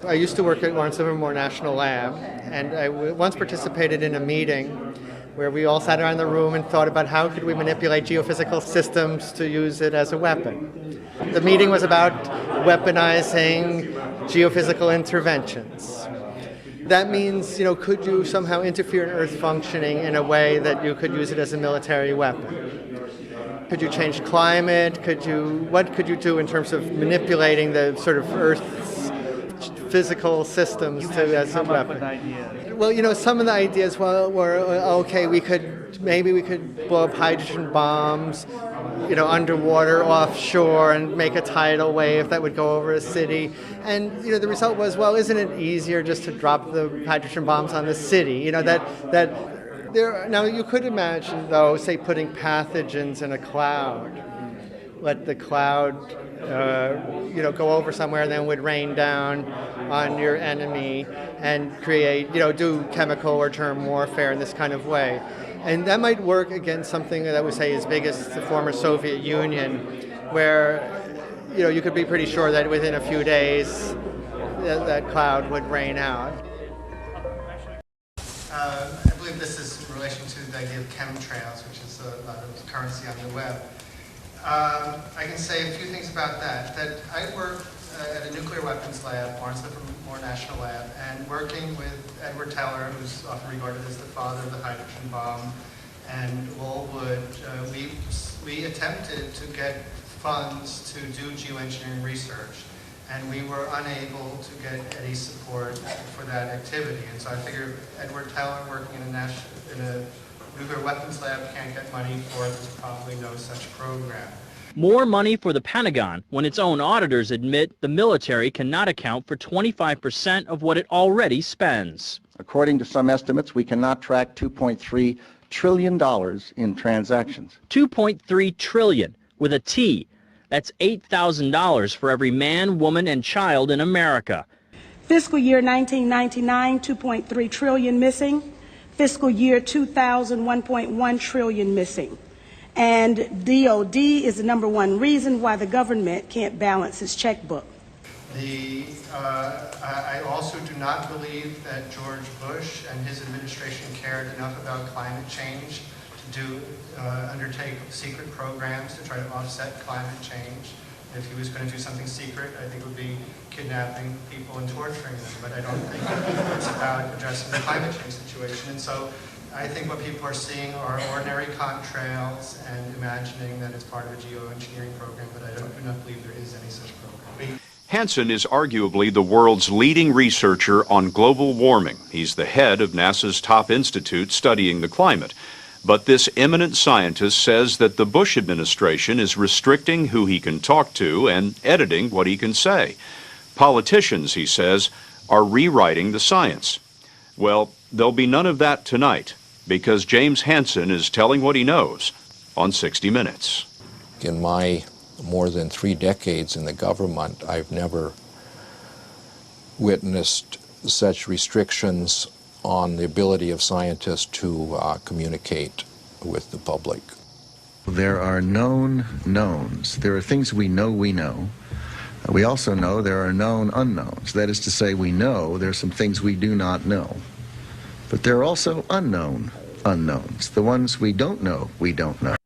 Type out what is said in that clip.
I used to work at Lawrence Livermore Lab, and I once participated in a meeting where we all sat around the room and thought about how could we manipulate geophysical systems to use it as a weapon. The meeting was about weaponizing geophysical interventions. That means, could you somehow interfere in Earth functioning in a way that you could use it as a military weapon? Could you change climate? What could you do in terms of manipulating the sort of Earth's physical systems as a weapon? Well, some of the ideas were okay. Maybe we could blow up hydrogen bombs, underwater, offshore, and make a tidal wave that would go over a city. And the result was, well, isn't it easier just to drop the hydrogen bombs on the city? Now you could imagine, though, say putting pathogens in a cloud. Let the cloud, go over somewhere, and then would rain down on your enemy and create, do chemical or germ warfare in this kind of way. And that might work against something that we say is big as the former Soviet Union, where, you could be pretty sure that within a few days that cloud would rain out. I believe this is in relation to the idea of chemtrails, which is a lot of currency on the web. I can say a few things about that. That I work at a nuclear weapons lab, Lawrence Livermore National Lab, and working with Edward Teller, who's often regarded as the father of the hydrogen bomb, and Lowell Wood, we attempted to get funds to do geoengineering research, and we were unable to get any support for that activity. And so I figured Edward Teller, working in a nuclear weapons lab, can't get money for it. There's probably no such program. More money for the Pentagon when its own auditors admit the military cannot account for 25% of what it already spends. According to some estimates, we cannot track $2.3 trillion in transactions. $2.3 trillion with a T. That's $8,000 for every man, woman, and child in America. Fiscal year 1999, 2.3 trillion missing. Fiscal year 2000, 1.1 trillion missing. And DOD is the #1 reason why the government can't balance its checkbook. I also do not believe that George Bush and his administration cared enough about climate change to undertake secret programs to try to offset climate change. If he was going to do something secret, I think it would be kidnapping people and torturing them. But I don't think it's about addressing the climate change situation. And so I think what people are seeing are ordinary contrails and imagining that it's part of a geoengineering program, but I do not believe there is any such program. Hansen is arguably the world's leading researcher on global warming. He's the head of NASA's top institute studying the climate. But this eminent scientist says that the Bush administration is restricting who he can talk to and editing what he can say. Politicians, he says, are rewriting the science. Well, there'll be none of that tonight, because James Hansen is telling what he knows on 60 Minutes. In my more than 3 decades in the government, I've never witnessed such restrictions on the ability of scientists to communicate with the public. There are known knowns. There are things we know we know. We also know there are known unknowns. That is to say, we know there are some things we do not know. But there are also unknown unknowns. The ones we don't know, we don't know.